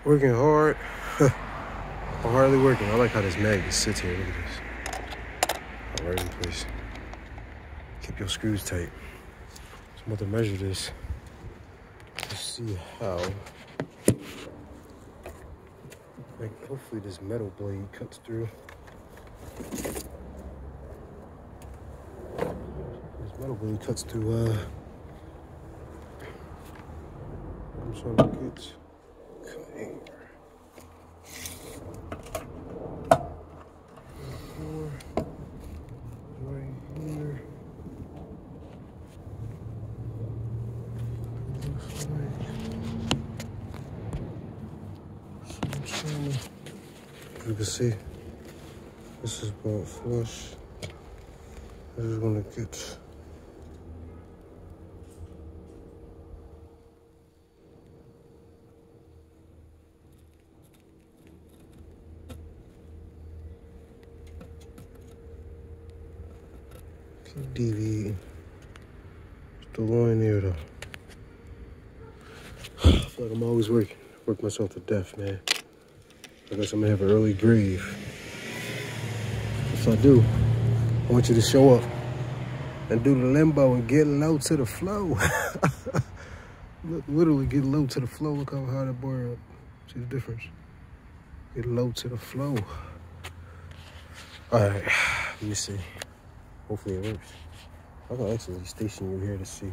Working hard. I'm hardly working. I like how this magnet sits here. Look at this. All right in place. Keep your screws tight. So I'm about to measure this to see how. Like, hopefully this metal blade cuts through. This metal blade cuts through. I'm trying to get. Come here. Right here. Looks like. You can see this is about flush. This is gonna get keep deviating. Still going there though. I feel like I'm always working. Work myself to death, man. I guess I'm gonna have an early grave. If I do, I want you to show up and do the limbo and get low to the flow. Look, literally get low to the flow. Look how high that boy up. See the difference? Get low to the flow. All right, let me see. Hopefully it works. I can actually station you here to see.